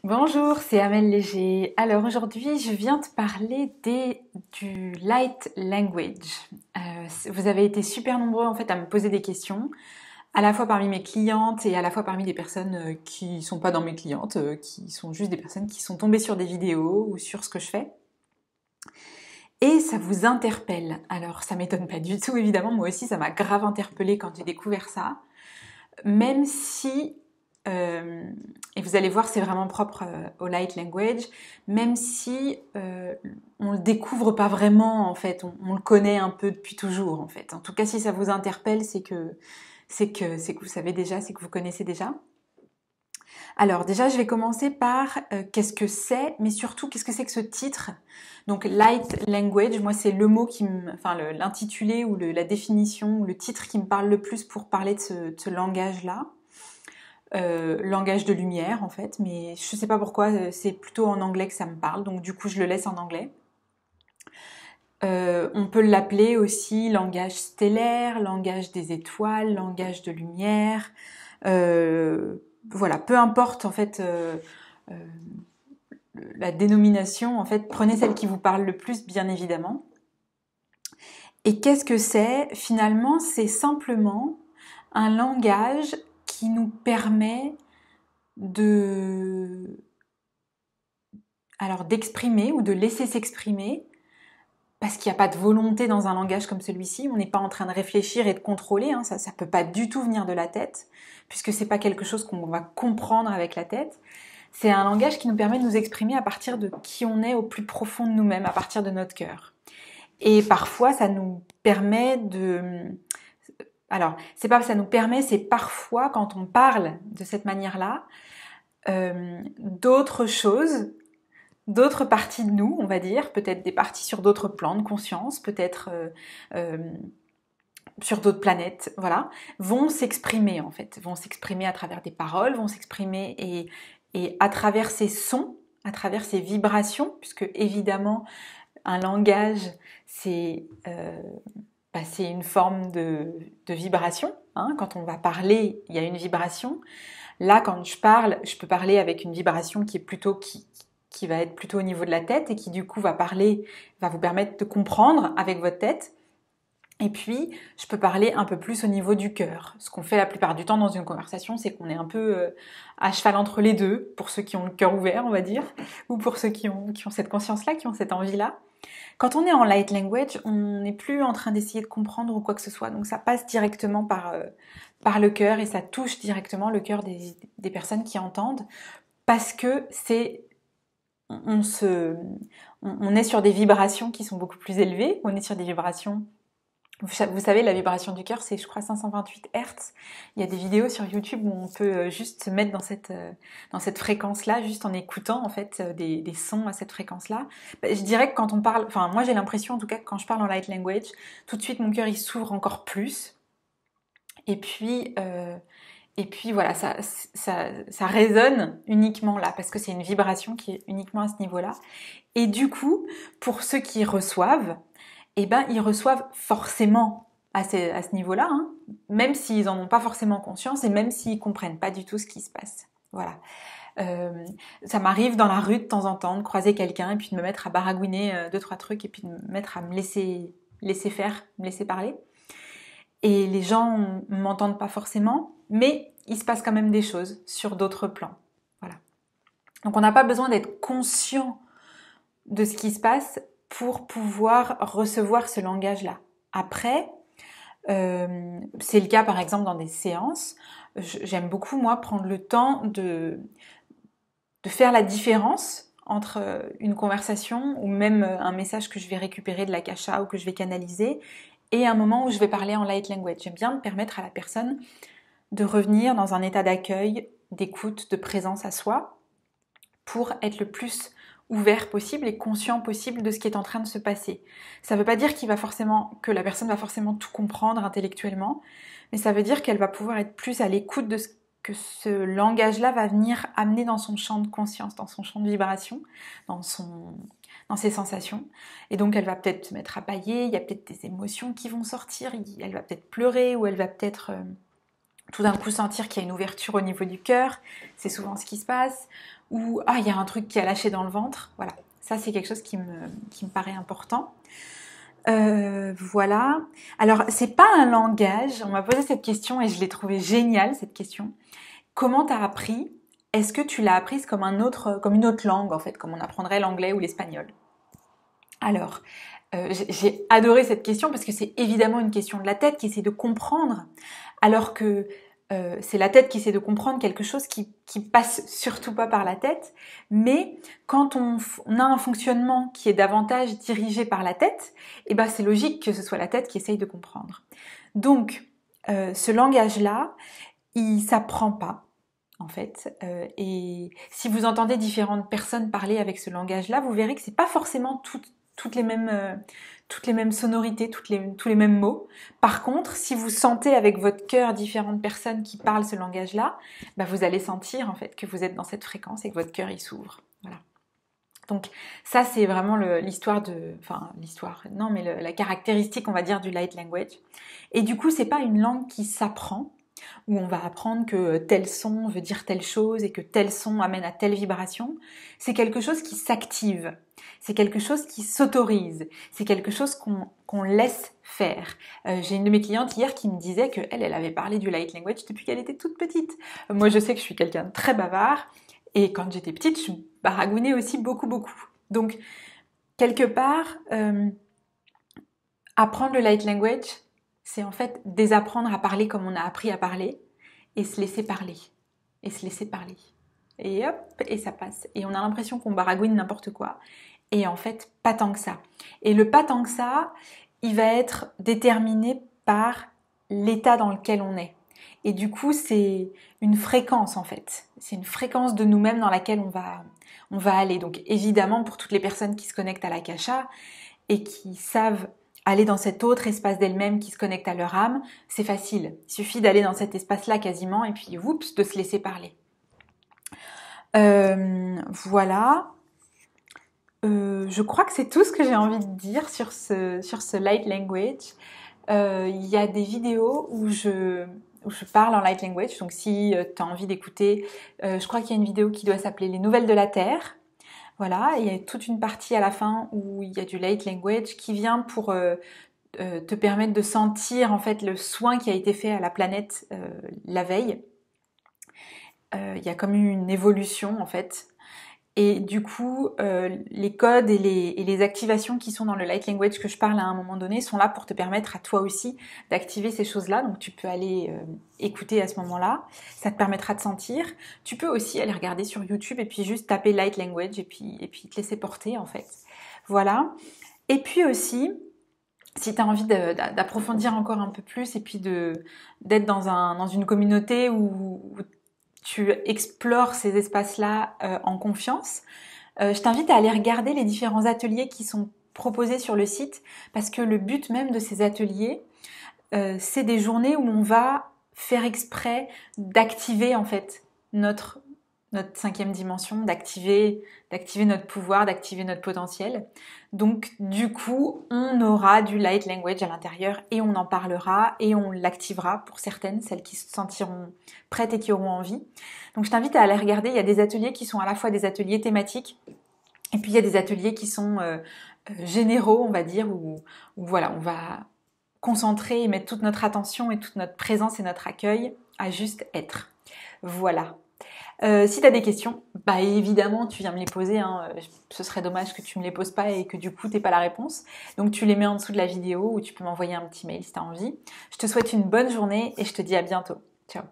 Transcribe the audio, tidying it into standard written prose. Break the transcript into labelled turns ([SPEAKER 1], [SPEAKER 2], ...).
[SPEAKER 1] Bonjour, c'est Amel Léger. Alors aujourd'hui, je viens te parler du light language. Vous avez été super nombreux en fait à me poser des questions, à la fois parmi mes clientes et à la fois parmi des personnes qui sont pas dans mes clientes, qui sont juste des personnes qui sont tombées sur des vidéos ou sur ce que je fais. Et ça vous interpelle. Alors ça m'étonne pas du tout, évidemment, moi aussi ça m'a grave interpellée quand j'ai découvert ça. Même si, et vous allez voir, c'est vraiment propre au light language, même si on le découvre pas vraiment en fait, on le connaît un peu depuis toujours en fait. En tout cas, si ça vous interpelle, c'est que vous savez déjà, c'est que vous connaissez déjà. Alors déjà, je vais commencer par qu'est-ce que c'est, mais surtout qu'est-ce que c'est que ce titre. Donc light language, moi c'est le mot enfin l'intitulé ou la définition ou le titre qui me parle le plus pour parler de ce langage-là. Langage de lumière en fait, mais je sais pas pourquoi, c'est plutôt en anglais que ça me parle, donc du coup je le laisse en anglais. On peut l'appeler aussi langage stellaire, langage des étoiles, langage de lumière. Voilà, peu importe en fait la dénomination, en fait, prenez celle qui vous parle le plus, bien évidemment. Et qu'est-ce que c'est? Finalement, c'est simplement un langage qui nous permet d'exprimer ou de laisser s'exprimer, parce qu'il n'y a pas de volonté dans un langage comme celui-ci, on n'est pas en train de réfléchir et de contrôler, hein, ça peut pas du tout venir de la tête, puisque c'est pas quelque chose qu'on va comprendre avec la tête. C'est un langage qui nous permet de nous exprimer à partir de qui on est au plus profond de nous-mêmes, à partir de notre cœur. Et parfois, ça nous permet c'est pas que ça nous permet, c'est parfois, quand on parle de cette manière-là, d'autres choses, d'autres parties de nous, on va dire, peut-être des parties sur d'autres plans de conscience, peut-être sur d'autres planètes, voilà, vont s'exprimer en fait, vont s'exprimer à travers des paroles, vont s'exprimer et à travers ces sons, à travers ces vibrations, puisque évidemment un langage c'est c'est une forme de vibration. Hein. Quand on va parler, il y a une vibration. Là, quand je parle, je peux parler avec une vibration qui va être plutôt au niveau de la tête et qui du coup va vous permettre de comprendre avec votre tête. Et puis, je peux parler un peu plus au niveau du cœur. Ce qu'on fait la plupart du temps dans une conversation, c'est qu'on est un peu à cheval entre les deux, pour ceux qui ont le cœur ouvert, on va dire, ou pour ceux qui ont cette conscience-là, qui ont cette envie-là. Quand on est en light language, on n'est plus en train d'essayer de comprendre ou quoi que ce soit. Donc ça passe directement par le cœur et ça touche directement le cœur des personnes qui entendent parce que on est sur des vibrations qui sont beaucoup plus élevées. On est sur des vibrations. Vous savez, la vibration du cœur, c'est je crois 528 Hz. Il y a des vidéos sur YouTube où on peut juste se mettre dans cette fréquence-là, juste en écoutant en fait des sons à cette fréquence-là. Je dirais que quand on parle, enfin moi j'ai l'impression en tout cas que quand je parle en light language, tout de suite mon cœur il s'ouvre encore plus. Et puis voilà, ça résonne uniquement là parce que c'est une vibration qui est uniquement à ce niveau-là. Et du coup, pour ceux qui reçoivent, eh ben, ils reçoivent forcément à ce niveau-là, hein, même s'ils en ont pas forcément conscience et même s'ils comprennent pas du tout ce qui se passe. Voilà. Ça m'arrive dans la rue de temps en temps de croiser quelqu'un et puis de me mettre à baragouiner deux, trois trucs et puis de me mettre à me laisser faire, me laisser parler. Et les gens m'entendent pas forcément, mais il se passe quand même des choses sur d'autres plans. Voilà. Donc on n'a pas besoin d'être conscient de ce qui se passe pour pouvoir recevoir ce langage-là. Après, c'est le cas par exemple dans des séances. J'aime beaucoup moi prendre le temps de faire la différence entre une conversation ou même un message que je vais récupérer de l'akasha ou que je vais canaliser et un moment où je vais parler en light language. J'aime bien permettre à la personne de revenir dans un état d'accueil, d'écoute, de présence à soi pour être le plus ouvert possible et conscient possible de ce qui est en train de se passer. Ça ne veut pas dire que la personne va forcément tout comprendre intellectuellement, mais ça veut dire qu'elle va pouvoir être plus à l'écoute de ce que ce langage-là va venir amener dans son champ de conscience, dans son champ de vibration, dans ses sensations. Et donc elle va peut-être se mettre à bâiller, il y a peut-être des émotions qui vont sortir, elle va peut-être pleurer ou elle va peut-être tout d'un coup sentir qu'il y a une ouverture au niveau du cœur, c'est souvent ce qui se passe, ou « Ah, il y a un truc qui a lâché dans le ventre », voilà. Ça, c'est quelque chose qui me paraît important. Voilà. Alors, c'est pas un langage. On m'a posé cette question et je l'ai trouvée géniale, cette question. Comment t'as appris? Est-ce que tu l'as apprise comme une autre langue, en fait, comme on apprendrait l'anglais ou l'espagnol? Alors, j'ai adoré cette question parce que c'est évidemment une question de la tête qui essaie de comprendre, alors que c'est la tête qui essaie de comprendre quelque chose qui passe surtout pas par la tête. Mais quand on a un fonctionnement qui est davantage dirigé par la tête, eh ben c'est logique que ce soit la tête qui essaye de comprendre. Donc, ce langage-là, il s'apprend pas, en fait. Et si vous entendez différentes personnes parler avec ce langage-là, vous verrez que c'est pas forcément toutes les mêmes sonorités, tous les mêmes mots. Par contre, si vous sentez avec votre cœur différentes personnes qui parlent ce langage-là, bah vous allez sentir en fait que vous êtes dans cette fréquence et que votre cœur il s'ouvre. Voilà. Donc ça c'est vraiment la caractéristique on va dire du light language. Et du coup c'est pas une langue qui s'apprend, où on va apprendre que tel son veut dire telle chose et que tel son amène à telle vibration. C'est quelque chose qui s'active, c'est quelque chose qui s'autorise, c'est quelque chose qu'on laisse faire. J'ai une de mes clientes hier qui me disait qu'elle avait parlé du light language depuis qu'elle était toute petite. Moi je sais que je suis quelqu'un de très bavard et quand j'étais petite je baragouinais aussi beaucoup. Donc quelque part, apprendre le light language, c'est en fait désapprendre à parler comme on a appris à parler et se laisser parler. Et se laisser parler. Et hop, et ça passe. Et on a l'impression qu'on baragouine n'importe quoi. Et en fait, pas tant que ça. Et le pas tant que ça, il va être déterminé par l'état dans lequel on est. Et du coup, c'est une fréquence en fait. C'est une fréquence de nous-mêmes dans laquelle on va aller. Donc évidemment, pour toutes les personnes qui se connectent à l'Akasha et qui savent aller dans cet autre espace d'elles-mêmes qui se connecte à leur âme, c'est facile. Il suffit d'aller dans cet espace-là quasiment et puis, oups, de se laisser parler. Voilà. Je crois que c'est tout ce que j'ai envie de dire sur ce light language. Il y a des vidéos où je parle en light language, donc si tu as envie d'écouter, je crois qu'il y a une vidéo qui doit s'appeler « Les Nouvelles de la Terre ». Voilà, il y a toute une partie à la fin où il y a du light language qui vient pour te permettre de sentir en fait le soin qui a été fait à la planète la veille. Il y a comme une évolution en fait. Et du coup, les codes et les activations qui sont dans le light language que je parle à un moment donné sont là pour te permettre à toi aussi d'activer ces choses-là. Donc tu peux aller écouter à ce moment-là. Ça te permettra de sentir. Tu peux aussi aller regarder sur YouTube et puis juste taper light language et puis te laisser porter en fait. Voilà. Et puis aussi, si tu as envie d'approfondir encore un peu plus et puis d'être dans une communauté où tu explores ces espaces-là en confiance, je t'invite à aller regarder les différents ateliers qui sont proposés sur le site parce que le but même de ces ateliers, c'est des journées où on va faire exprès d'activer en fait notre 5e dimension, d'activer notre pouvoir, d'activer notre potentiel. Donc du coup, on aura du light language à l'intérieur et on en parlera et on l'activera pour certaines, celles qui se sentiront prêtes et qui auront envie. Donc je t'invite à aller regarder, il y a des ateliers qui sont à la fois des ateliers thématiques et puis il y a des ateliers qui sont généraux, on va dire, où voilà, on va concentrer et mettre toute notre attention et toute notre présence et notre accueil à juste être. Voilà. Si tu as des questions, bah évidemment tu viens me les poser, hein. Ce serait dommage que tu me les poses pas et que du coup t'aies pas la réponse. Donc tu les mets en dessous de la vidéo ou tu peux m'envoyer un petit mail si tu as envie. Je te souhaite une bonne journée et je te dis à bientôt. Ciao.